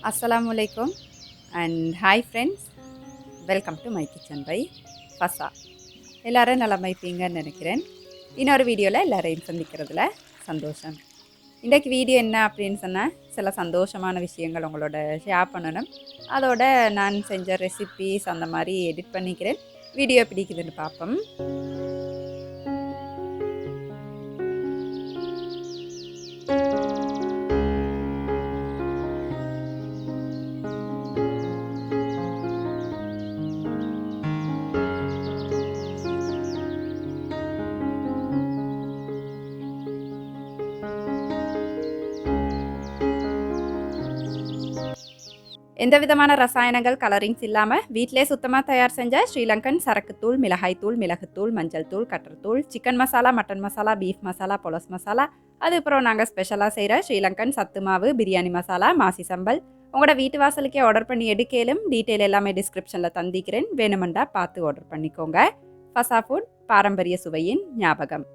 Assalamu alaikum and hi friends, welcome to my kitchen by Fasa. எல்லாரும் நலமா இருப்பீங்கன்னு நினைக்கிறேன். இன்னொரு வீடியோவில் எல்லாரையும் சந்திக்கிறதுல சந்தோஷம். இன்றைக்கு வீடியோ என்ன அப்படின்னு சொன்னால் சில சந்தோஷமான விஷயங்கள் உங்களோட ஷேர் பண்ணணும். அதோட நான் செஞ்ச ரெசிபீஸ் அந்த மாதிரி எடிட் பண்ணிக்கிறேன். வீடியோ பிடிக்குதுன்னு பார்ப்போம். எந்த விதமான ரசாயனங்கள் கலரிங்ஸ் இல்லாமல் வீட்டிலே சுத்தமாக தயார் செஞ்ச ஸ்ரீலங்கன் சரக்குத்தூள், மிளகாய்த்தூள், மிளகுத்தூள், மஞ்சள் தூள், கட்டர்தூள், chicken masala, mutton masala, beef masala, பொலஸ் மசாலா, அதுக்கப்புறம் நாங்கள் ஸ்பெஷலாக செய்கிற ஸ்ரீலங்கன் சத்து மாவு, பிரியாணி மசாலா, மாசி சம்பல் உங்களோட வீட்டு வாசலுக்கே ஆர்டர் பண்ணி எடுக்கலும். டீட்டெயில் எல்லாமே டிஸ்கிரிப்ஷனில் தந்திக்கிறேன், வேணுமெண்டா பார்த்து ஆர்டர் பண்ணிக்கோங்க. ஃபசாஃபுட், பாரம்பரிய சுவையின் ஞாபகம்.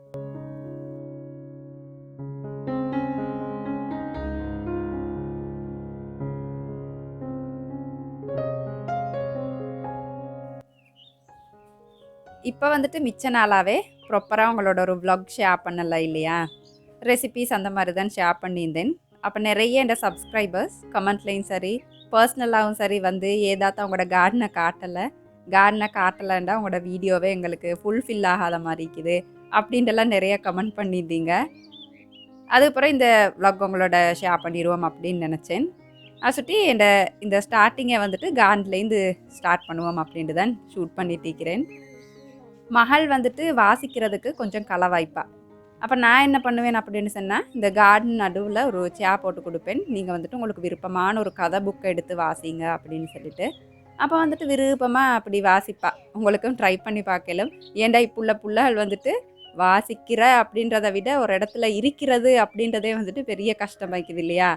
இப்போ மிச்ச நாளாகவே ப்ராப்பராக உங்களோட ஒரு வ்ளாக் ஷேர் பண்ணலை இல்லையா? ரெசிபீஸ் அந்த மாதிரி தான் ஷேர் பண்ணியிருந்தேன். அப்போ நிறைய என் சப்ஸ்கிரைபர்ஸ் கமெண்ட்லேயும் சரி பர்சனலாகவும் சரி ஏதாச்சும் அவங்களோட கார்டனை காட்டலைண்டா உங்களோட வீடியோவே எங்களுக்கு ஃபுல்ஃபில் ஆகாத மாதிரி இருக்குது அப்படின்ட்டுலாம் நிறைய கமெண்ட் பண்ணியிருந்தீங்க. அதுக்கப்புறம் இந்த வ்ளாக் உங்களோட ஷேர் பண்ணிடுவோம் அப்படின்னு நினச்சேன். அதை சுற்றி இந்த ஸ்டார்டிங்கை கார்டன்லேருந்து ஸ்டார்ட் பண்ணுவோம் அப்படின்ட்டு தான் ஷூட் பண்ணிட்டு மகள் வாசிக்கிறதுக்கு கொஞ்சம் களவாய்ப்பா. அப்போ நான் என்ன பண்ணுவேன் அப்படின்னு சொன்னால் இந்த கார்டன் நடுவில் ஒரு சேர் போட்டு கொடுப்பேன். நீங்கள் உங்களுக்கு விருப்பமான ஒரு கதை புக்கை எடுத்து வாசிங்க அப்படின்னு சொல்லிட்டு. அப்போ விருப்பமாக அப்படி வாசிப்பா. உங்களுக்கும் ட்ரை பண்ணி பார்க்கலாம். ஏண்டா இப்போ புள்ளகள் வாசிக்கிற அப்படின்றத விட ஒரு இடத்துல இருக்கிறது அப்படின்றதே பெரிய கஷ்டமாக்குது இல்லையா?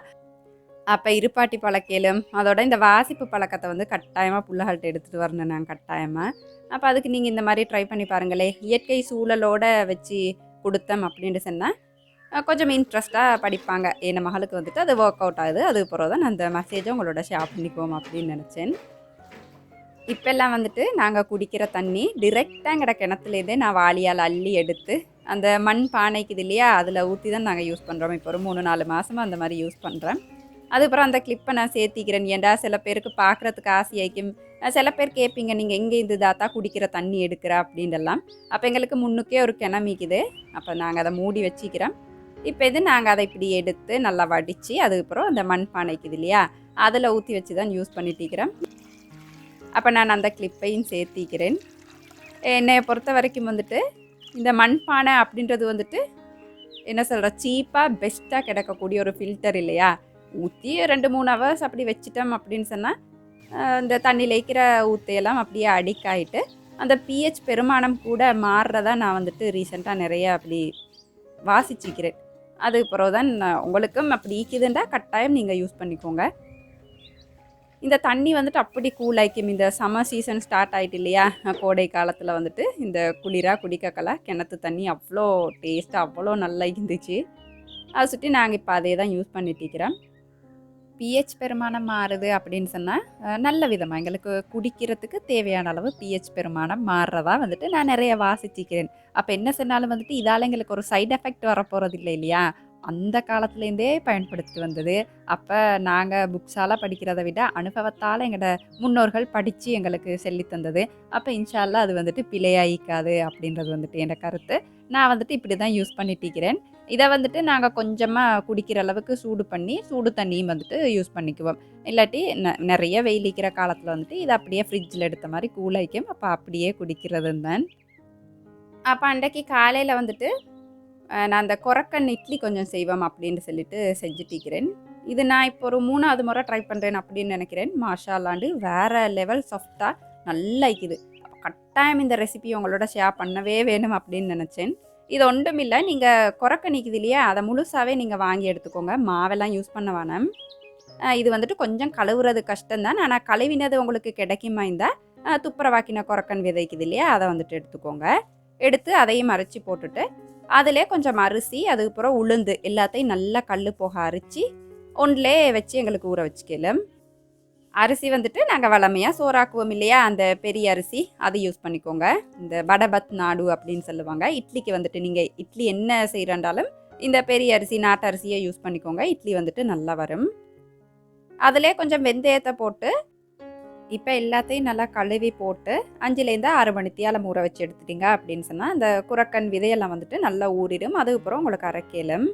அப்போ இருப்பாட்டி பழக்கலும் அதோட இந்த வாசிப்பு பழக்கத்தை கட்டாயமாக பிள்ளைகள்கிட்ட எடுத்துகிட்டு வரணும் நான் கட்டாயமாக. அப்போ அதுக்கு நீங்கள் இந்த மாதிரி ட்ரை பண்ணி பாருங்களே. இயற்கை சூழலோடு வச்சு கொடுத்தோம் அப்படின்ட்டு சொன்னால் கொஞ்சம் இன்ட்ரெஸ்ட்டாக படிப்பாங்க. என் மகளுக்கு அது ஒர்க் அவுட் ஆகுது. அதுக்கு பிறகு தான் நான் அந்த மெசேஜை உங்களோட ஷேர் பண்ணிக்குவோம் அப்படின்னு நினச்சேன். இப்போல்லாம் நாங்கள் குடிக்கிற தண்ணி டிரெக்டாக எங்கட கிணத்துலேருந்தே நான் வாளியால் அள்ளி எடுத்து அந்த மண் பானைக்குது இல்லையா, அதில் ஊற்றி தான் நாங்கள் யூஸ் பண்ணுறோம். இப்போ ஒரு 3-4 மாதமாக அந்த மாதிரி யூஸ் பண்ணுறேன். அதுக்கப்புறம் அந்த கிளிப்பை நான் சேர்த்திக்கிறேன். ஏண்டா சில பேருக்கு பார்க்குறதுக்கு ஆசையாய்க்கும். சில பேர் கேட்பீங்க, நீங்கள் எங்கே இருந்து தாத்தா குடிக்கிற தண்ணி எடுக்கிற அப்படின்லாம். அப்போ எங்களுக்கு முன்னுக்கே ஒரு கிணமிக்குது. அப்போ நாங்கள் அதை மூடி வச்சுக்கிறோம். இப்போ நாங்கள் அதை இப்படி எடுத்து நல்லா வடித்து அதுக்கப்புறம் அந்த மண் பானைக்குது இல்லையா, அதில் ஊற்றி வச்சு தான் யூஸ் பண்ணிட்டுக்கிறேன். அப்போ நான் அந்த கிளிப்பையும் சேர்த்திக்கிறேன். என்னை பொறுத்த வரைக்கும் இந்த மண் பானை அப்படின்றது என்ன சொல்கிற சீப்பாக பெஸ்ட்டாக கிடைக்கக்கூடிய ஒரு ஃபில்டர் இல்லையா? ஊற்றி 2-3 ஹவர்ஸ் அப்படி வச்சிட்டோம் அப்படின்னு சொன்னால் இந்த தண்ணியில் இருக்கிற ஊற்றையெல்லாம் அப்படியே அடிக்காயிட்டு அந்த பிஹெச் பெருமானம் கூட மாறுறதா நான் ரீசெண்டாக நிறைய அப்படி வாசிச்சிக்கிறேன். அதுக்கு பிறகு தான் உங்களுக்கும் அப்படி ஈக்குதுண்டா கட்டாயம் நீங்கள் யூஸ் பண்ணிக்கோங்க. இந்த தண்ணி அப்படி கூலாய்க்கும். இந்த சம்மர் சீசன் ஸ்டார்ட் ஆகிட்டு இல்லையா, கோடை காலத்தில் இந்த குளிராக குடிக்கக்கலாம் கிணத்து தண்ணி அவ்வளோ டேஸ்ட்டாக அவ்வளோ நல்லா இருந்துச்சு. அதை சுற்றி நாங்கள் இப்போ அதே தான் யூஸ் பண்ணிட்டுருக்கிறோம். பிஹெச் பெருமானம் மாறுது அப்படின்னு சொன்னால் நல்ல விதமாக எங்களுக்கு குடிக்கிறதுக்கு தேவையான அளவு பிஹெச் பெருமானம் மாறுறதா நான் நிறைய வாசிச்சிக்கிறேன். அப்போ என்ன சொன்னாலும் இதால் எங்களுக்கு ஒரு சைட் எஃபெக்ட் வரப்போகிறது இல்லை இல்லையா? அந்த காலத்துலேருந்தே பயன்படுத்திட்டு வந்தது. அப்போ நாங்கள் புக்ஸால் படிக்கிறத விட அனுபவத்தால் எங்களோட முன்னோர்கள் படித்து எங்களுக்கு சொல்லி தந்தது. அப்போ இன்ஷால்லா அது பிழையாயிக்காது அப்படின்றது என் கருத்து. நான் இப்படி தான் யூஸ் பண்ணிட்டுருக்கிறேன். இதை நாங்கள் கொஞ்சமாக குடிக்கிற அளவுக்கு சூடு பண்ணி சூடு தண்ணியும் யூஸ் பண்ணிக்குவோம். இல்லாட்டி நிறைய வெயிலிக்கிற காலத்தில் இதை அப்படியே ஃப்ரிட்ஜில் எடுத்த மாதிரி கூலாய்க்கும். அப்போ அப்படியே குடிக்கிறதுன்னு தான். அப்போ அன்றைக்கு காலையில் நான் அந்த குரக்கன் இட்லி கொஞ்சம் செய்வோம் அப்படின்னு சொல்லிட்டு செஞ்சுட்டிருக்கிறேன். இது நான் இப்போ ஒரு 3வது முறை ட்ரை பண்ணுறேன் அப்படின்னு நினைக்கிறேன். மாஷால்லாண்டு வேறு லெவல் சாஃப்டாக நல்லா இருக்குது. அப்போ கட்டாயம் இந்த ரெசிபி உங்களோட ஷேர் பண்ணவே வேணும் அப்படின்னு நினச்சேன். இது ஒன்றும் இல்லை, நீங்கள் குரக்கன் நிற்குது இல்லையா, அதை முழுசாகவே நீங்கள் வாங்கி எடுத்துக்கோங்க. மாவெல்லாம் யூஸ் பண்ண வேணாம். இது கொஞ்சம் கழுவுறது கஷ்டம்தான். ஆனால் கழுவினது உங்களுக்கு கிடைக்குமா இருந்தால் துப்புரவாக்கின குரக்கன் விதைக்குது இல்லையா, அதை எடுத்துக்கோங்க. எடுத்து அதையும் அரைச்சி போட்டுட்டு அதிலே கொஞ்சம் அரிசி அதுக்கப்புறம் உளுந்து எல்லாத்தையும் நல்லா கல் போக அரைச்சி ஒன்றிலே வச்சு எங்களுக்கு ஊற வச்சுக்கலாம். அரிசி வந்துட்டு நாங்கள் வளமையாக சோறாக்குவோம் இல்லையா, அந்த பெரிய அரிசி அது யூஸ் பண்ணிக்கோங்க. இந்த படபத் நாடு அப்படின்னு சொல்லுவாங்க. இட்லிக்கு வந்துட்டு நீங்கள் இட்லி என்ன செய்கிறாண்டாலும் இந்த பெரிய அரிசி நாட்டு அரிசியை யூஸ் பண்ணிக்கோங்க. இட்லி வந்துட்டு நல்லா வரும். அதிலே கொஞ்சம் வெந்தயத்தை போட்டு இப்போ எல்லாத்தையும் நல்லா கழுவி போட்டு 5லேருந்து 6 மணித்தியால் ஊற வச்சு எடுத்துட்டீங்க அப்படின்னு சொன்னால் அந்த குரக்கன் விதையெல்லாம் வந்துட்டு நல்லா ஊறிடும். அதுக்கப்புறம் உங்களுக்கு அரைக்கலும்.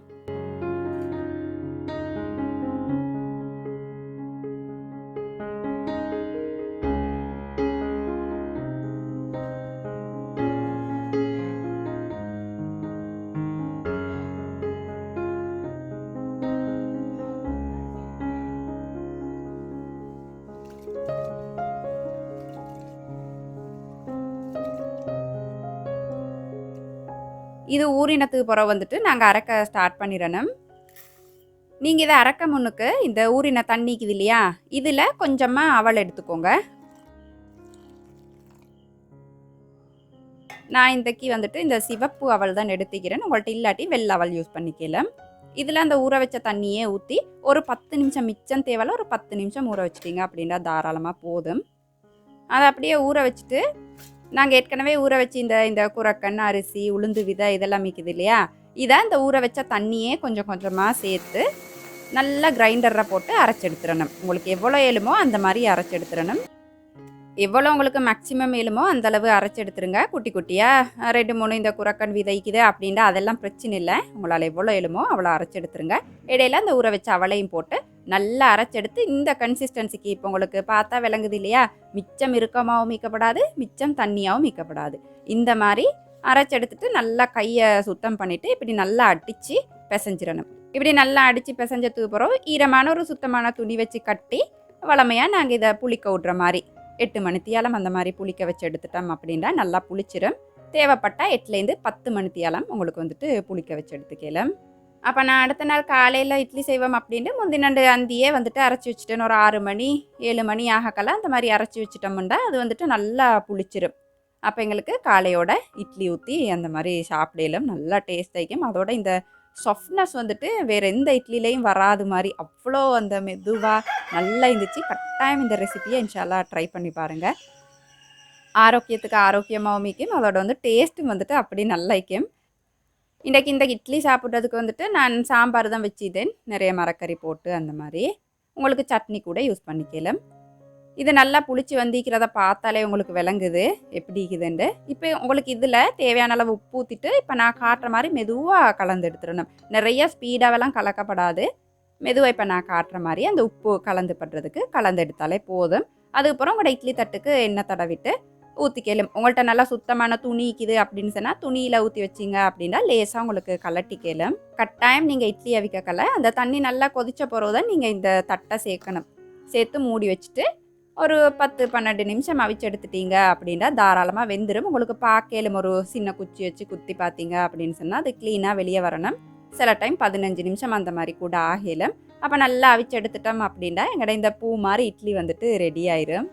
இது ஊறினத்துக்கு பிறகு வந்துட்டு நாங்கள் அரைக்க ஸ்டார்ட் பண்ணிடணும். நீங்கள் இதை அரைக்க முன்னுக்கு இந்த ஊறின தண்ணிக்குது இல்லையா, இதில் கொஞ்சமாக அவல் எடுத்துக்கோங்க. நான் இன்றைக்கி வந்துட்டு இந்த சிவப்பு அவல் தான் எடுத்துக்கிறேன். உங்கள்கிட்ட இல்லாட்டி வெள்ளை அவல் யூஸ் பண்ணிக்கலாம். இதில் அந்த ஊற வச்ச தண்ணியே ஊற்றி ஒரு 10 நிமிஷம், மிச்சம் தேவையில்ல, ஒரு 10 நிமிஷம் ஊற வச்சிட்டிங்க அப்படின்னா தாராளமாக போதும். அதை அப்படியே ஊற வச்சுட்டு நாங்கள் ஏற்கனவே ஊற வச்சு இந்த குரக்கன் அரிசி உளுந்து விதை இதெல்லாம் மிக்குது இல்லையா, இதை இந்த ஊற வச்ச தண்ணியே கொஞ்சம் கொஞ்சமாக சேர்த்து நல்லா கிரைண்டரில் போட்டு அரைச்செடுத்துடணும். உங்களுக்கு எவ்வளோ ஏழுமோ அந்த மாதிரி அரைச்செடுத்துடணும். எவ்வளோ உங்களுக்கு மேக்ஸிமம் ஏழுமோ அந்தளவு அரைச்செடுத்துருங்க. குட்டி குட்டியாக 2 3 இந்த குரக்கன் விதைக்குது அப்படின்ட்டு அதெல்லாம் பிரச்சனை இல்லை. உங்களால் எவ்வளோ ஏழுமோ அவ்வளோ அரைச்செடுத்துருங்க. இடையில அந்த ஊற வச்ச அவளையும் போட்டு நல்லா அரைச்செடுத்து இந்த கன்சிஸ்டன்சிக்கு இப்போ உங்களுக்கு பார்த்தா விளங்குது இல்லையா, மிச்சம் இறுக்கமாகவும் மீக்கப்படாது, மிச்சம் தண்ணியாகவும் மீக்கப்படாது. இந்த மாதிரி அரைச்செடுத்துட்டு நல்லா கையை சுத்தம் பண்ணிவிட்டு இப்படி நல்லா அடித்து பிசைஞ்சிடணும். இப்படி நல்லா அடித்து பிசைஞ்சதுக்கு பிறகு ஈரமான ஒரு சுத்தமான துணி வச்சு கட்டி வளமையாக நாங்கள் இதை புளிக்க விட்ற மாதிரி 8 மணித்தியாலம் அந்த மாதிரி புளிக்க வச்சு எடுத்துட்டோம் அப்படின்னா நல்லா புளிச்சிடும். தேவைப்பட்டால் 8லேருந்து 10 மணித்தியாலம் உங்களுக்கு வந்துட்டு புளிக்க வச்சு எடுத்துக்கலாம். அப்போ நான் அடுத்த நாள் காலையில் இட்லி செய்வோம் அப்படின்ட்டு முந்தினண்டு அந்தியே வந்துட்டு அரைச்சி வச்சுட்டேன். ஒரு 6 மணி 7 மணி ஆகக்கெல்லாம் அந்த மாதிரி அரைச்சி வச்சுட்டோம்னா அது வந்துட்டு நல்லா புளிச்சிடும். அப்போ எங்களுக்கு காலையோட இட்லி ஊற்றி அந்த மாதிரி சாப்பிடலும் நல்லா டேஸ்ட் ஆகிக்கும். அதோட இந்த சாஃப்ட்னஸ் வந்துட்டு வேறு எந்த இட்லிலையும் வராது மாதிரி அவ்வளோ அந்த மெதுவாக நல்லா இருந்துச்சு. கட்டாயம் இந்த ரெசிபியை இன்ஷால்லா ட்ரை பண்ணி பாருங்கள். ஆரோக்கியத்துக்கு ஆரோக்கியமாகவும் மிக்கும், அதோட வந்து டேஸ்ட்டும் வந்துட்டு அப்படி நல்லா இருக்கும். இன்றைக்கி இந்த இட்லி சாப்பிட்றதுக்கு வந்துட்டு நான் சாம்பார் தான் வச்சுதேன், நிறைய மரக்கறி போட்டு அந்த மாதிரி. உங்களுக்கு சட்னி கூட யூஸ் பண்ணிக்கலாம். இது நல்லா புளிச்சு வந்திக்கிறத பார்த்தாலே உங்களுக்கு விளங்குது எப்படி இருக்குதுண்டு. இப்போ உங்களுக்கு இதில் தேவையான அளவு உப்பு ஊற்றிட்டு இப்போ நான் காட்டுற மாதிரி மெதுவாக கலந்து எடுத்துடணும். நிறைய ஸ்பீடாகலாம் கலக்கப்படாது. மெதுவாக இப்போ நான் காட்டுற மாதிரி அந்த உப்பு கலந்து படுறதுக்கு கலந்து எடுத்தாலே போதும். அதுக்கப்புறம் உங்களோட இட்லி தட்டுக்கு எண்ணெய் தடவிட்டு ஊற்றிக்கலும். உங்கள்கிட்ட நல்லா சுத்தமான துணி இருக்குது அப்படின்னு சொன்னால் துணியில் ஊற்றி வச்சிங்க அப்படின்னா லேசாக உங்களுக்கு கலட்டிக்கலும். கட்டாயம் நீங்கள் இட்லி அவிக்கல அந்த தண்ணி நல்லா கொதிச்ச பிறகு தான் நீங்கள் இந்த தட்டை சேர்க்கணும். சேர்த்து மூடி வச்சுட்டு ஒரு 10-12 நிமிஷம் அவிச்சு எடுத்துட்டீங்க அப்படின்னா தாராளமாக வெந்துடும். உங்களுக்கு பார்க்கலும் ஒரு சின்ன குச்சி வச்சு குத்தி பார்த்தீங்க அப்படின்னு சொன்னால் அது க்ளீனாக வெளியே வரணும். சில டைம் 15 நிமிஷம் அந்த மாதிரி கூட ஆகலும். அப்போ நல்லா அவிச்சு எடுத்துட்டோம் அப்படின்னா எங்கட இந்த பூ மாதிரி இட்லி வந்துட்டு ரெடி ஆயிரும்.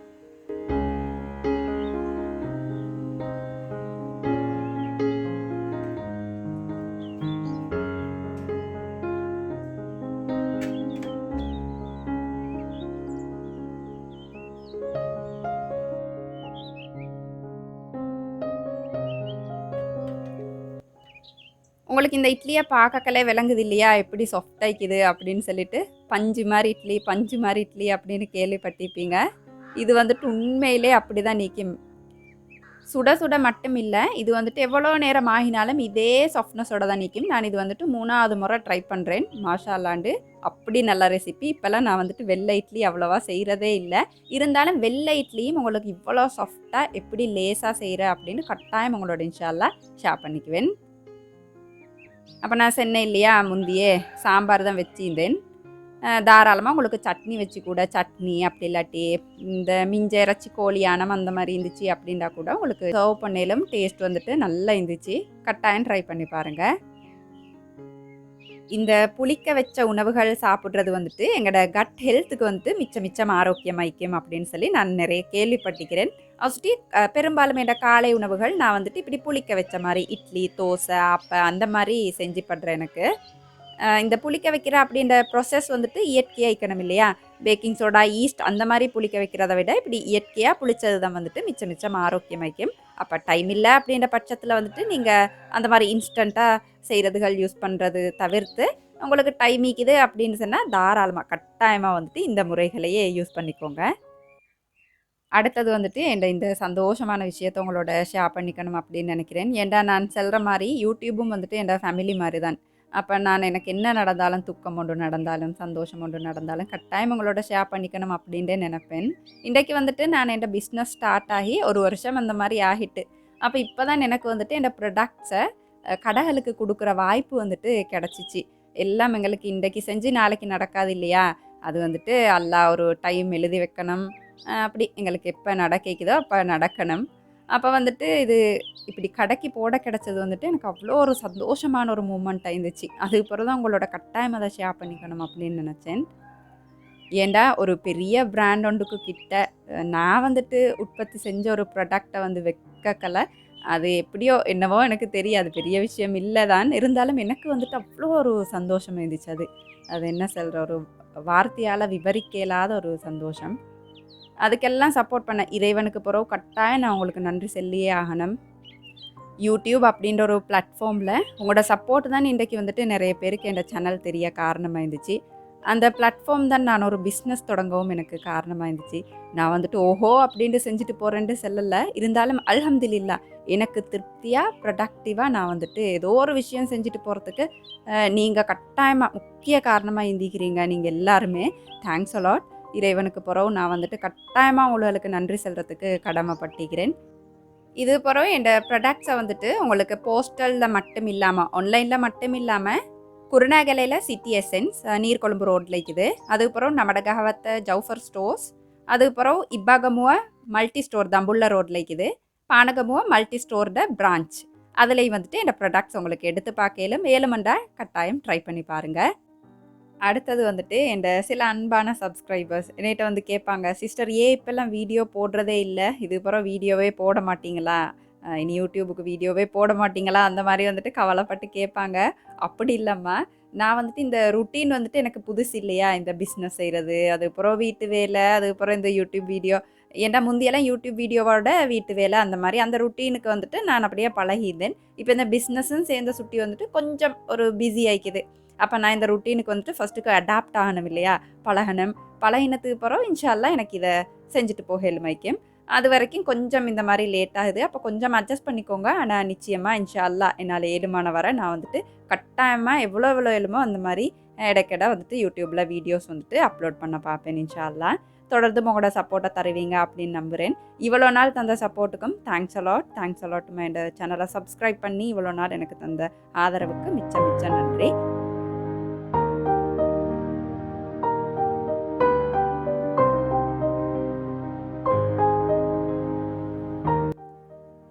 உங்களுக்கு இந்த இட்லியை பார்க்கலே விளங்குது இல்லையா எப்படி சாஃப்டாகிக்குது அப்படின்னு சொல்லிட்டு. பஞ்சு மாதிரி இட்லி பஞ்சு மாதிரி இட்லி அப்படின்னு கேள்விப்பட்டிருப்பீங்க. இது வந்துட்டு உண்மையிலே அப்படி தான் நிற்கும். சுட சுட மட்டும் இல்லை, இது வந்துட்டு எவ்வளோ நேரம் ஆகினாலும் இதே சாஃப்ட்னஸோட தான் நிற்கும். நான் இது வந்துட்டு 3வது முறை ட்ரை பண்ணுறேன். மாஷா அல்லாண்டு அப்படி நல்ல ரெசிபி. இப்போல்லாம் நான் வந்துட்டு வெள்ளை இட்லி அவ்வளோவா செய்கிறதே இல்லை. இருந்தாலும் வெள்ளை இட்லியும் உங்களுக்கு இவ்வளோ சாஃப்டாக எப்படி லேஸாக செய்கிற அப்படின்னு கட்டாயம் உங்களோட இன்ஷால்லா ஷேர் பண்ணிக்குவேன். அப்போ நான் சொன்னேன் இல்லையா முந்தியே சாம்பார் தான் வச்சிருந்தேன். தாராளமாக உங்களுக்கு சட்னி வச்சு கூட சட்னி அப்படி இல்லாட்டி இந்த மிஞ்ச இறைச்சி கோழியானம் அந்த மாதிரி இருந்துச்சு அப்படின்னா கூட உங்களுக்கு சர்வ் பண்ணலும் டேஸ்ட் வந்துட்டு நல்லா இருந்துச்சு. கட்டாயம் ட்ரை பண்ணி பாருங்கள். இந்த புளிக்க வச்ச உணவுகள் சாப்பிட்றது வந்துட்டு எங்களோட கட் ஹெல்த்துக்கு வந்துட்டு மிச்சம் ஆரோக்கியமாய்க்கும் அப்படின்னு சொல்லி நான் நிறைய கேள்விப்பட்டிருக்கிறேன். ஃபஸ்ட்டு பெரும்பாலும் என்ற காலை உணவுகள் நான் வந்துட்டு இப்படி புளிக்க வச்ச மாதிரி இட்லி தோசை அப்போ அந்த மாதிரி செஞ்சு படுறேன். எனக்கு இந்த புளிக்க வைக்கிற அப்படின்ற ப்ரொசஸ் வந்துட்டு இயற்கையாக இருக்கணும் இல்லையா? பேக்கிங் சோடா, ஈஸ்ட் அந்த மாதிரி புளிக்க வைக்கிறத விட இப்படி இயற்கையாக புளிச்சது தான் வந்துட்டு மிச்சம் மிச்சம் ஆரோக்கியமாக்கும். அப்போ டைம் இல்லை அப்படின்ற பட்சத்தில் வந்துட்டு நீங்கள் அந்த மாதிரி இன்ஸ்டண்ட்டாக செய்கிறதுகள் யூஸ் பண்ணுறது தவிர்த்து, உங்களுக்கு டைம் இருக்குது அப்படின்னு சொன்னால் தாராளமாக கட்டாயமாக வந்துட்டு இந்த முறைகளையே யூஸ் பண்ணிக்கோங்க. அடுத்தது வந்துட்டு இந்த சந்தோஷமான விஷயத்த உங்களோட ஷேர் பண்ணிக்கணும் அப்படின்னு நினைக்கிறேன். ஏன்டா நான் சொல்கிற மாதிரி யூடியூபும் வந்துட்டு என் ஃபேமிலி மாதிரி தான். அப்போ நான் எனக்கு என்ன நடந்தாலும், துக்கம் ஒன்று நடந்தாலும், சந்தோஷம் ஒன்று நடந்தாலும் கட்டாயம் உங்களோட ஷேர் பண்ணிக்கணும் அப்படின்ட்டு நினைப்பேன். இன்றைக்கு வந்துட்டு நான் என் பிஸ்னஸ் ஸ்டார்ட் ஆகி 1 வருஷம் அந்த மாதிரி ஆகிட்டு. அப்போ இப்போ தான் எனக்கு வந்துட்டு என் ப்ரொடக்ட்ஸை கடைகளுக்கு கொடுக்குற வாய்ப்பு வந்துட்டு கிடச்சிச்சு. எல்லாம் எங்களுக்கு இன்றைக்கு செஞ்சு நாளைக்கு நடக்காது இல்லையா? அது வந்துட்டு அல்லாஹ் ஒரு டைம் எழுதி வைக்கணும். அப்படி எங்களுக்கு எப்போ நடக்குதோ அப்போ நடக்கணும். அப்போ வந்துட்டு இது இப்படி கடைக்கு போட கிடச்சது வந்துட்டு எனக்கு அவ்வளோ ஒரு சந்தோஷமான ஒரு மூமெண்ட்டாக இருந்துச்சு. அதுக்கு பிறகு தான் உங்களோட கட்டாயம் அதை ஷேர் பண்ணிக்கணும் அப்படின்னு நினச்சேன். ஏன்டா ஒரு பெரிய பிராண்ட் ஒன்றுக்கு கிட்ட நான் வந்துட்டு உற்பத்தி செஞ்ச ஒரு ப்ராடக்டை வந்து வைக்கல. அது எப்படியோ என்னவோ எனக்கு தெரியாது, பெரிய விஷயம் இல்லை தான். இருந்தாலும் எனக்கு வந்துட்டு அவ்வளோ ஒரு சந்தோஷம் இருந்துச்சு. அது என்ன சொல்கிற ஒரு வார்த்தையால் விவரிக்க இயலாத ஒரு சந்தோஷம். அதுக்கெல்லாம் சப்போர்ட் பண்ண இறைவனுக்கு பிறகு கட்டாயம் நான் உங்களுக்கு நன்றி சொல்லியே ஆகணும். யூடியூப் அப்படின்ற ஒரு பிளாட்ஃபார்மில் உங்களோட சப்போர்ட் தான் இன்றைக்கு வந்துட்டு நிறைய பேருக்கு என் சேனல் தெரிய காரணமாக இருந்துச்சு. அந்த பிளாட்ஃபார்ம் தான் நான் ஒரு பிஸ்னஸ் தொடங்கவும் எனக்கு காரணமாக இருந்துச்சு. நான் வந்துட்டு ஓஹோ அப்படின்ட்டு செஞ்சுட்டு போகிறேன்ட்டு சொல்லலை. இருந்தாலும் அல்ஹம்துலில்லாஹ் எனக்கு திருப்தியாக ப்ரொடக்டிவாக நான் வந்துட்டு ஏதோ ஒரு விஷயம் செஞ்சுட்டு போகிறதுக்கு நீங்கள் கட்டாயமாக முக்கிய காரணமாக இருந்திக்கிறீங்க. நீங்கள் எல்லாருமே தேங்க்ஸ் அலாட். இறைவனுக்கு பிறகு நான் வந்துட்டு கட்டாயமாக உங்களுக்கு நன்றி சொல்கிறதுக்கு கடமைப்பட்டிக்கிறேன். இது பிறகு என் ப்ரொடக்ட்ஸை வந்துட்டு உங்களுக்கு போஸ்டலில் மட்டும் இல்லாமல், ஆன்லைனில் மட்டும் இல்லாமல், குருநாகலையில் சிட்டி எசன்ஸ் நீர்கொழும்பு ரோட்டில் இருக்குது. அதுக்கப்புறம் நம்மட கஹவத்தை ஜவுஃபர் ஸ்டோர்ஸ், அதுக்கப்புறம் இப்பாகமுவ மல்டி ஸ்டோர் தம்புள்ள ரோட்டில் இருக்குது. பானகமுவ மல்டி ஸ்டோர்ட பிரான்ச் அதுலேயும் வந்துட்டு என் ப்ரொடக்ட்ஸ் உங்களுக்கு எடுத்து பார்க்கலும் மேலுமண்டா கட்டாயம் ட்ரை பண்ணி பாருங்கள். அடுத்தது வந்துட்டு சில அன்பான சப்ஸ்கிரைபர்ஸ் என்கிட்ட வந்து கேட்பாங்க, சிஸ்டர் இப்போல்லாம் வீடியோ போடுறதே இல்லை, இதுக்கப்புறம் வீடியோவே போட மாட்டிங்களா, இனி யூடியூபுக்கு வீடியோவே போட மாட்டிங்களா, அந்த மாதிரி வந்துட்டு கவலைப்பட்டு கேட்பாங்க. அப்படி இல்லைம்மா, நான் வந்துட்டு இந்த ருட்டீன் வந்துட்டு எனக்கு புதுசு இல்லையா, இந்த பிஸ்னஸ் செய்கிறது, அதுக்கப்புறம் வீட்டு வேலை, அதுக்கப்புறம் இந்த யூடியூப் வீடியோ. ஏன்னா முந்தியெல்லாம் யூடியூப் வீடியோவோட வீட்டு வேலை அந்த மாதிரி அந்த ருட்டீனுக்கு வந்துட்டு நான் அப்படியே பழகியிருந்தேன். இப்போ இந்த பிஸ்னஸும் சேர்ந்த சுட்டி வந்துட்டு கொஞ்சம் ஒரு பிஸி ஆகிக்குது. அப்போ நான் இந்த ருட்டீனுக்கு வந்துட்டு ஃபஸ்ட்டுக்கு அடாப்ட் ஆகணும் இல்லையா, பழகணும். பழகினத்துக்கு பிறகு இன்ஷா அல்லாஹ் எனக்கு இதை செஞ்சுட்டு போக எலுமைக்கும். அது வரைக்கும் கொஞ்சம் இந்த மாதிரி லேட் ஆகுது. அப்போ கொஞ்சம் அட்ஜஸ்ட் பண்ணிக்கோங்க. ஆனால் நிச்சயமாக இன்ஷா அல்லாஹ் என்னால் ஏழுமான வரை நான் வந்துட்டு கட்டாயமாக எவ்வளோ எழுமோ அந்த மாதிரி இடைக்கிட வந்துட்டு யூடியூப்பில் வீடியோஸ் வந்துட்டு அப்லோட் பண்ண பார்ப்பேன் இன்ஷா அல்லாஹ். தொடர்ந்து உங்களோட சப்போர்ட்டை தருவீங்க அப்படின்னு நம்புகிறேன். இவ்வளோ நாள் தந்த சப்போர்ட்டுக்கும் தேங்க்ஸ் அலாட். Thanks a lot. இந்த சேனலை சப்ஸ்கிரைப் பண்ணி இவ்வளோ நாள் எனக்கு தந்த ஆதரவுக்கு மிச்சம் நன்றி.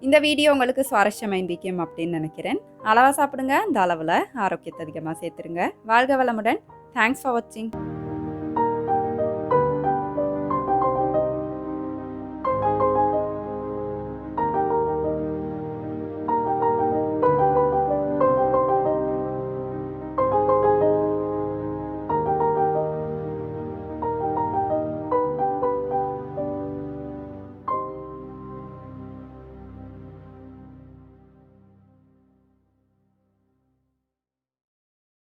இந்த வீடியோ உங்களுக்கு சுவாரஸ்யமாக இருந்திக்கும் அப்படின்னு நினைக்கிறேன். அளவாக சாப்பிடுங்க, அந்த அளவில் ஆரோக்கியத்தை அதிகமாக சேர்த்துருங்க. வாழ்க வளமுடன். தேங்க்ஸ் ஃபார் வாட்சிங்.